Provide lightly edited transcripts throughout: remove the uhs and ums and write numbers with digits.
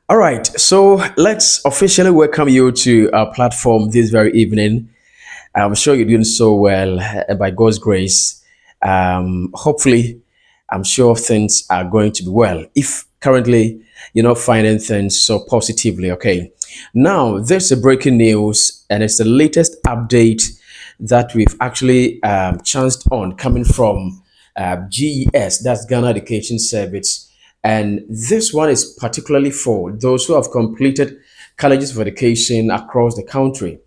All right, so let's officially welcome you to our platform this very evening. I'm sure you're doing so well by God's grace. Hopefully, I'm sure things are going to be well. If currently you're not finding things so positively, okay. Now, there's a breaking news, and it's the latest update that we've actually chanced on coming from GES, that's Ghana Education Service. And this one is particularly for those who have completed colleges of education across the country.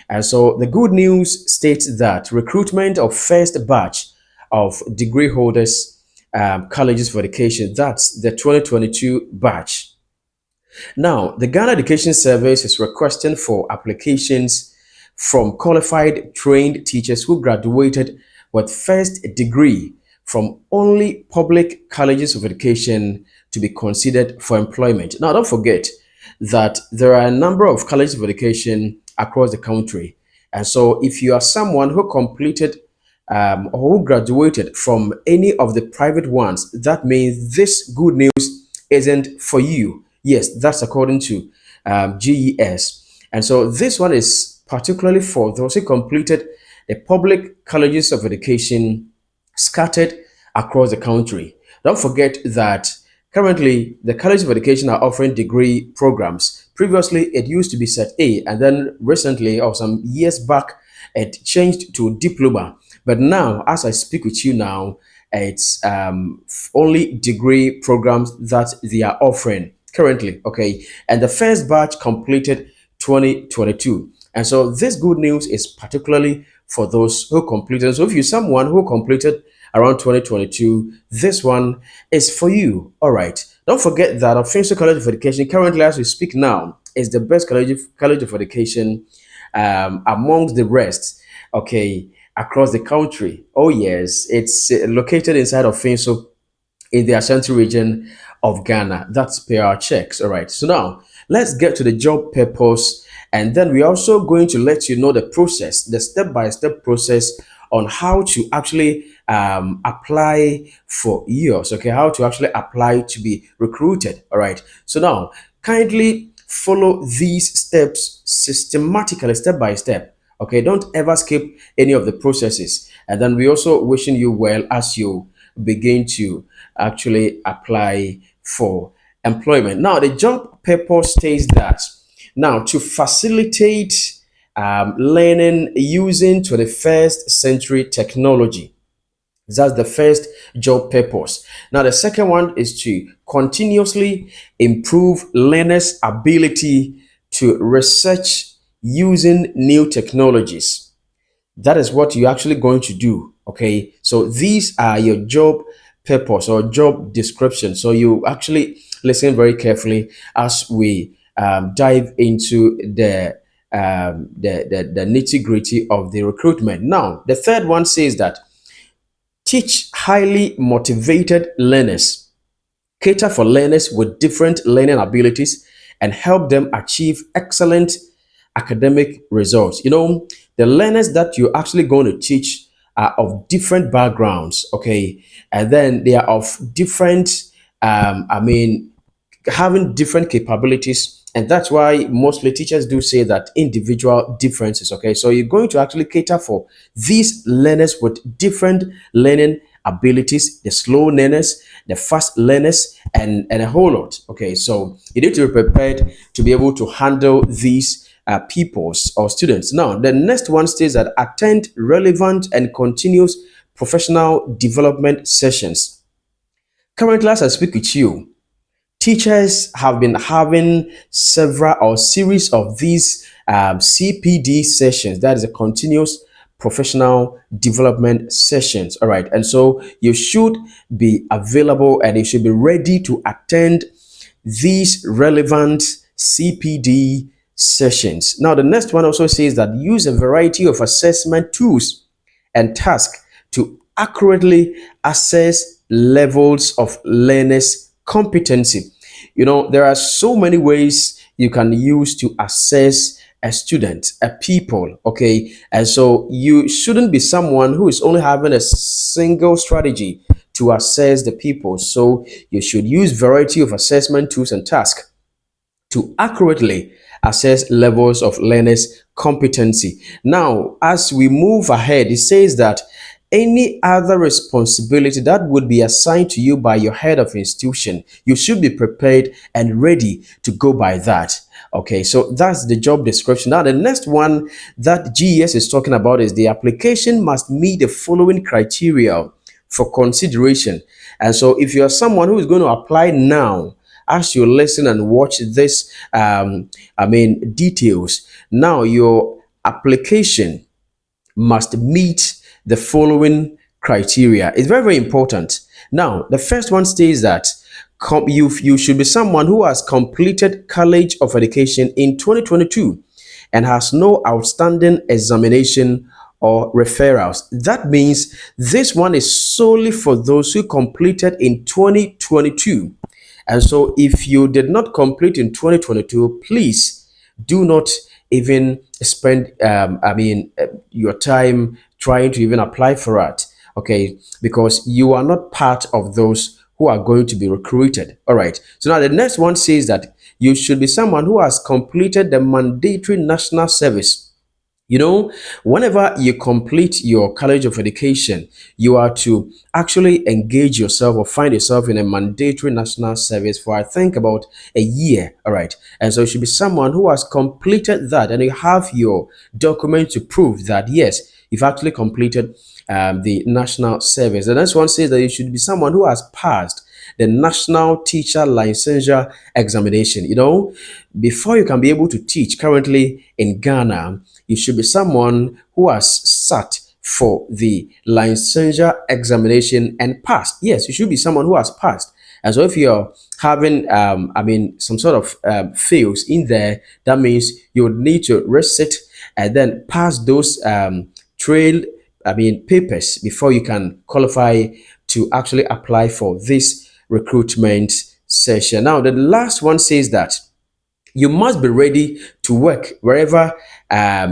And so the good news states that recruitment of first batch of degree holders colleges of education, that's the 2022 batch. Now, the Ghana Education Service is requesting for applications from qualified trained teachers who graduated with first degree from only public colleges of education to be considered for employment. Now, don't forget that there are a number of colleges of education across the country. And so, if you are someone who completed or who graduated from any of the private ones, that means this good news isn't for you. Yes, that's according to GES. And so this one is particularly for those who completed the public colleges of education scattered across the country. Don't forget that currently the colleges of education are offering degree programs. Previously, it used to be Set A, and then recently, or some years back, it changed to diploma. But now, as I speak with you now, it's only degree programs that they are offering currently. Okay. And the first batch completed 2022. And so this good news is particularly for those who completed. So if you're someone who completed around 2022, this one is for you. All right. Don't forget that Offensive College of Education, currently as we speak now, is the best college of education amongst the rest. Okay, across the country. Oh yes, it's located inside of Finso in the Ashanti region of Ghana. That's per our checks. All right. So now let's get to the job purpose, and then we're also going to let you know the process, the step-by-step process on how to actually apply for yours. Okay, how to actually apply to be recruited. All right. So now kindly follow these steps systematically, step by step. Okay, don't ever skip any of the processes. And then we also wishing you well as you begin to actually apply for employment. Now, the job purpose states that now to facilitate learning using 21st century technology. That's the first job purpose. Now, the second one is to continuously improve learners' ability to research using new technologies. That is what you're actually going to do. Okay. So these are your job purpose or job description. So you actually listen very carefully as we dive into the nitty gritty of the recruitment. Now, the third one says that teach highly motivated learners, cater for learners with different learning abilities, and help them achieve excellent academic results. You know, the learners that you're actually going to teach are of different backgrounds, okay, and then they are of different, having different capabilities. And that's why mostly teachers do say that individual differences. Okay, so you're going to actually cater for these learners with different learning abilities, the slow learners, the fast learners, and a whole lot. Okay, so you need to be prepared to be able to handle these peoples or students. Now, the next one states that attend relevant and continuous professional development sessions. Currently, as I speak with you, teachers have been having several or series of these CPD sessions. That is a continuous professional development sessions. All right. And so you should be available and you should be ready to attend these relevant CPD sessions. Now, the next one also says that use a variety of assessment tools and tasks to accurately assess levels of learners' competency. You know, there are so many ways you can use to assess a student, a people, okay? And so you shouldn't be someone who is only having a single strategy to assess the people. So you should use variety of assessment tools and tasks to accurately assess levels of learners' competency. Now, as we move ahead, it says that any other responsibility that would be assigned to you by your head of institution, you should be prepared and ready to go by that. Okay, so that's the job description. Now, the next one that GES is talking about is the application must meet the following criteria for consideration. And so, if you're someone who is going to apply now, as you listen and watch this, details, now your application must meet the following criteria. It's very, very important. Now, the first one states that you should be someone who has completed College of Education in 2022 and has no outstanding examination or referrals. That means this one is solely for those who completed in 2022. And so if you did not complete in 2022, please do not even spend your time trying to even apply for it. Okay, because you are not part of those who are going to be recruited. All right, so now the next one says that you should be someone who has completed the mandatory national service. You know, whenever you complete your College of Education, you are to actually engage yourself or find yourself in a mandatory national service for, I think, about a year. All right. And so you should be someone who has completed that and you have your document to prove that, yes, you've actually completed the national service. The next one says that you should be someone who has passed the National Teacher Licensure Examination. You know, before you can be able to teach currently in Ghana, you should be someone who has sat for the licensure examination and passed. Yes, you should be someone who has passed. And so if you're having, some sort of fails in there, that means you would need to resit and then pass those papers before you can qualify to actually apply for this recruitment session. Now, the last one says that you must be ready to work wherever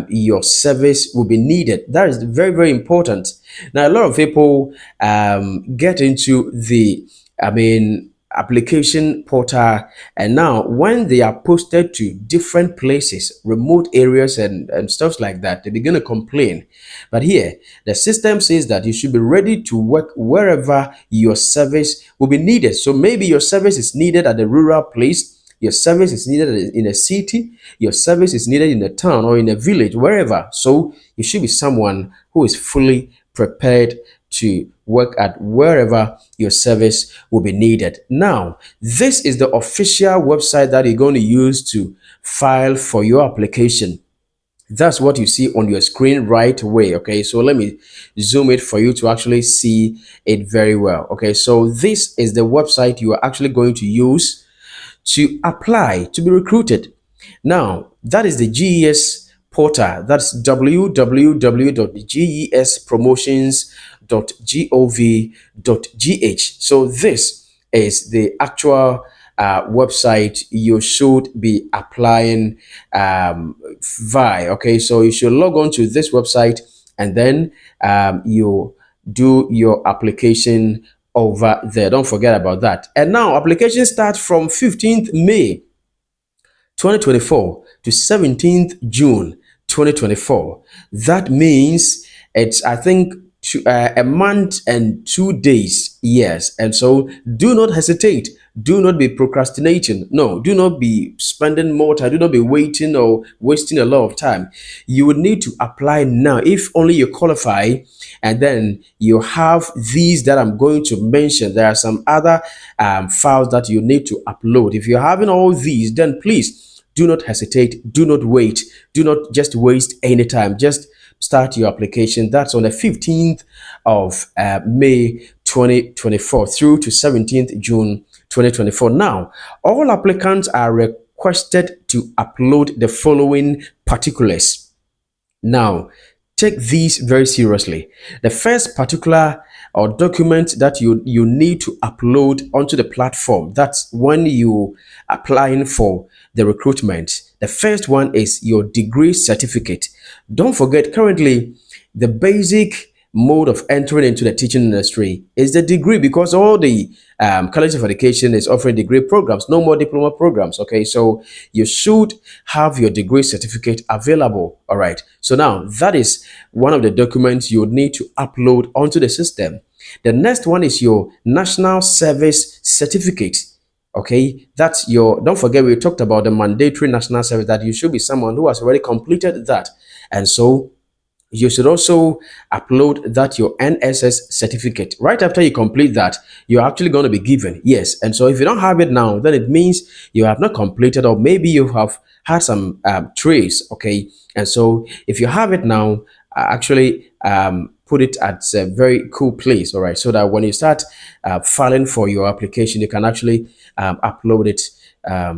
your service will be needed. That is very, very important. Now, a lot of people get into the, application portal, and now when they are posted to different places, remote areas and stuff like that, they begin to complain. But here the system says that you should be ready to work wherever your service will be needed. So maybe your service is needed at the rural place, your service is needed in a city, your service is needed in a town or in a village, wherever. So you should be someone who is fully prepared to work at wherever your service will be needed. Now, this is the official website that you're going to use to file for your application. That's what you see on your screen right away. Okay, so let me zoom it for you to actually see it very well. Okay, so this is the website you are actually going to use to apply to be recruited. Now, that is the GES portal. That's www.gespromotions.gov.gh. So this is the actual website you should be applying via. Okay, so you should log on to this website and then you do your application over there. Don't forget about that. And now application starts from 15th May 2024 to 17th June 2024. That means it's, I think, a month and 2 days. Yes. And so do not hesitate. Do not be procrastinating. No, do not be spending more time. Do not be waiting or wasting a lot of time. You would need to apply now if only you qualify. And then you have these that I'm going to mention. There are some other files that you need to upload. If you're having all these, then please do not hesitate. Do not wait. Do not just waste any time. Just start your application. That's on the 15th of May 2024 through to 17th June 2024. Now, all applicants are requested to upload the following particulars. Now, take these very seriously. The first particular or document that you need to upload onto the platform, that's when you applying for the recruitment. The first one is your degree certificate. Don't forget, currently the basic mode of entering into the teaching industry is the degree, because all the college of education is offering degree programs, no more diploma programs. Okay, so you should have your degree certificate available. All right, so now that is one of the documents you would need to upload onto the system. The next one is your national service certificate. Okay, that's your, don't forget we talked about the mandatory national service, that you should be someone who has already completed that. And so you should also upload that your NSS certificate. Right after you complete that, you're actually going to be given, yes. And so if you don't have it now, then it means you have not completed, or maybe you have had some trace. Okay, and so if you have it now, actually put it at a very cool place. All right, so that when you start filing for your application, you can actually upload it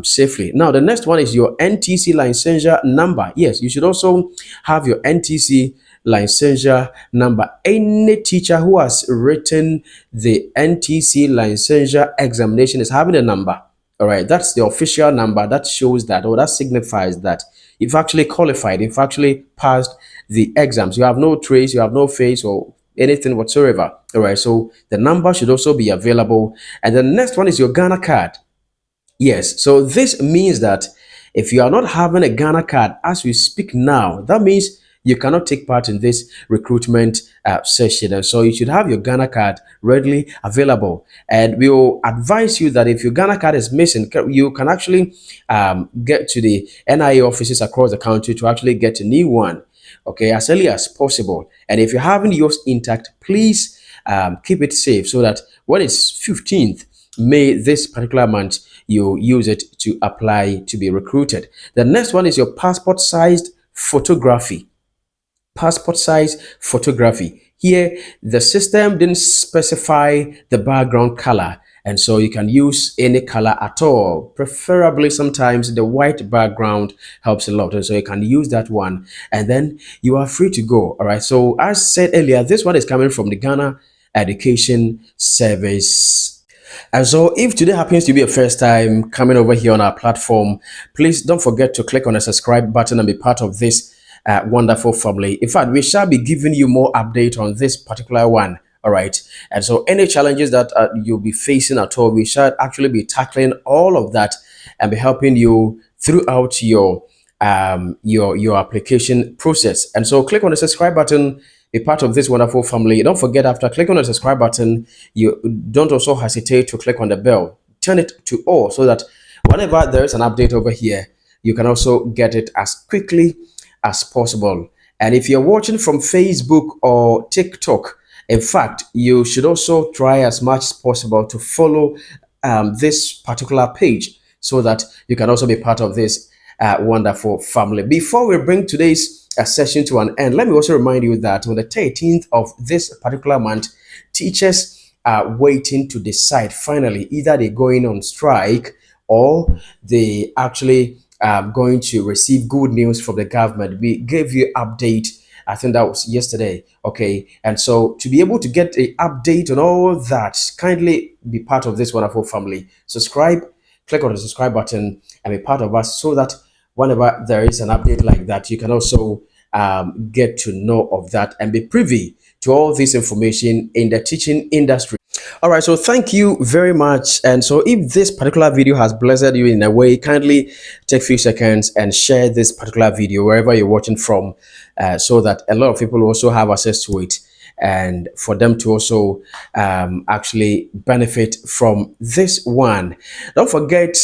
safely. Now, the next one is your NTC licensure number. Yes, you should also have your NTC licensure number. Any teacher who has written the NTC licensure examination is having a number. All right, that's the official number that shows that, or that signifies that you've actually qualified, you've actually passed the exams. You have no trace, you have no face or anything whatsoever. All right, so the number should also be available. And the next one is your Ghana card. Yes, so this means that if you are not having a Ghana card as we speak now, that means you cannot take part in this recruitment session. And so you should have your Ghana card readily available. And we will advise you that if your Ghana card is missing, you can actually get to the NIA offices across the country to actually get a new one, okay, as early as possible. And if you're having yours intact, please keep it safe, so that when it's 15th May this particular month, you use it to apply to be recruited. The next one is your passport sized photography. Passport size photography. Here, the system didn't specify the background color, and so you can use any color at all. Preferably, sometimes the white background helps a lot, and so you can use that one, and then you are free to go. All right. So, as said earlier, this one is coming from the Ghana Education Service. And so if today happens to be your first time coming over here on our platform, please don't forget to click on the subscribe button and be part of this wonderful family. In fact, we shall be giving you more update on this particular one. All right. And so any challenges that you'll be facing at all, we shall actually be tackling all of that and be helping you throughout your application process. And so click on the subscribe button, be part of this wonderful family. Don't forget, after clicking on the subscribe button, you don't also hesitate to click on the bell. Turn it to all, so that whenever there is an update over here, you can also get it as quickly as possible. And if you're watching from Facebook or TikTok, in fact, you should also try as much as possible to follow this particular page, so that you can also be part of this wonderful family. Before we bring today's session to an end, let me also remind you that on the 13th of this particular month, teachers are waiting to decide finally, either they're going on strike or they actually going to receive good news from the government. We gave you update, I think that was yesterday. Okay, and so to be able to get an update on all that, kindly be part of this wonderful family. Subscribe, click on the subscribe button and be part of us, so that whenever there is an update like that, you can also get to know of that and be privy to all this information in the teaching industry. All right, so thank you very much. And so if this particular video has blessed you in a way, kindly take a few seconds and share this particular video wherever you're watching from, so that a lot of people also have access to it, and for them to also actually benefit from this one. Don't forget,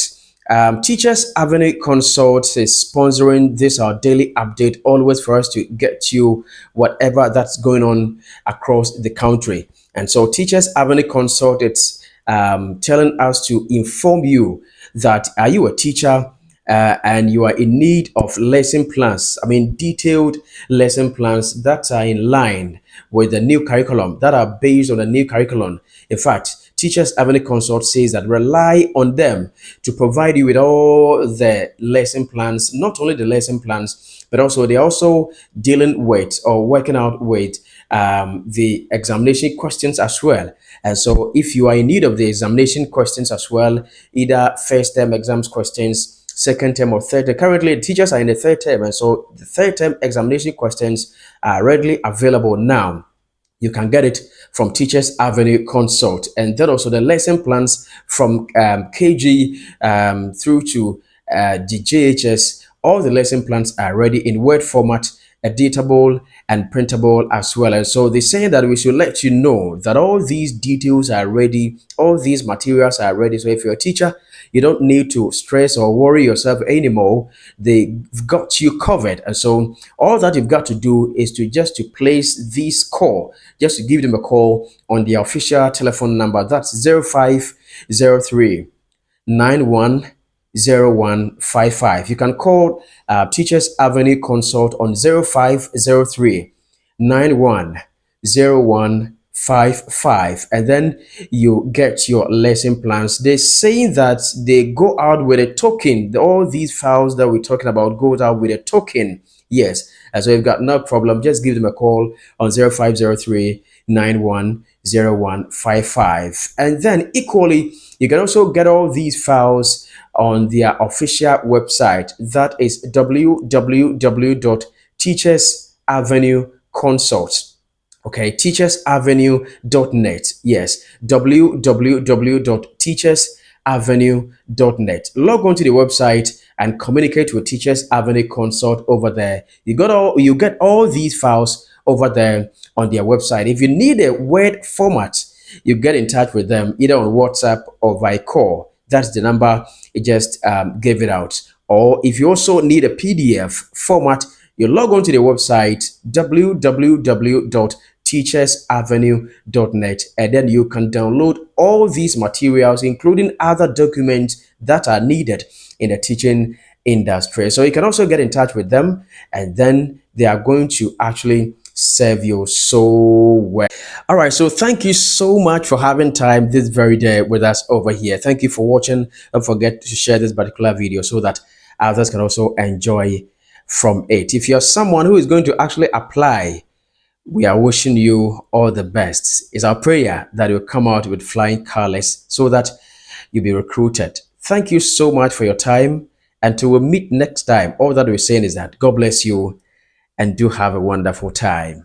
Teachers Avenue Consult is sponsoring this our daily update, always for us to get you whatever that's going on across the country. And so Teachers Avenue Consult, it's telling us to inform you that, are you a teacher and you are in need of lesson plans, I mean detailed lesson plans that are in line with the new curriculum, that are based on the new curriculum. In fact, Teachers Avenue Consult says that rely on them to provide you with all the lesson plans, not only the lesson plans, but also they're also dealing with or working out with the examination questions as well. And so if you are in need of the examination questions as well, either first term exams questions, second term or third term. Currently, teachers are in the third term, and so the third term examination questions are readily available now. you can get it from Teachers Avenue Consult, and then also the lesson plans from KG through to the JHS. All the lesson plans are ready in Word format, editable and printable as well. And so they're saying that we should let you know that all these details are ready, all these materials are ready. So if you're a teacher, you don't need to stress or worry yourself anymore. They've got you covered. And so all that you've got to do is to just to place this call, just to give them a call on the official telephone number. That's 0503 910155. You can call Teachers Avenue Consult on 0503 910155, and then you get your lesson plans. They're saying that they go out with a token. All these files that we're talking about goes out with a token. Yes, and so you've got no problem. Just give them a call on 0503 910155. And then equally, you can also get all these files on their official website. That is www.teachersavenueconsult. Okay, teachersavenue.net. Yes, www.teachersavenue.net. Log on to the website and communicate with Teachers Avenue Consult over there. You get all these files over there on their website. If you need a Word format, you get in touch with them either on WhatsApp or by call. That's the number it just gave it out. Or if you also need a PDF format, you log on to the website www.teachersavenue.net, and then you can download all these materials, including other documents that are needed in the teaching industry. So you can also get in touch with them, and then they are going to actually serve you so well. All right, so thank you so much for having time this very day with us over here. Thank you for watching. Don't forget to share this particular video so that others can also enjoy from it. If you're someone who is going to actually apply, we are wishing you all the best. It's our prayer that you'll come out with flying colors so that you'll be recruited. Thank you so much for your time. Until we meet next time, all that we're saying is that God bless you and do have a wonderful time.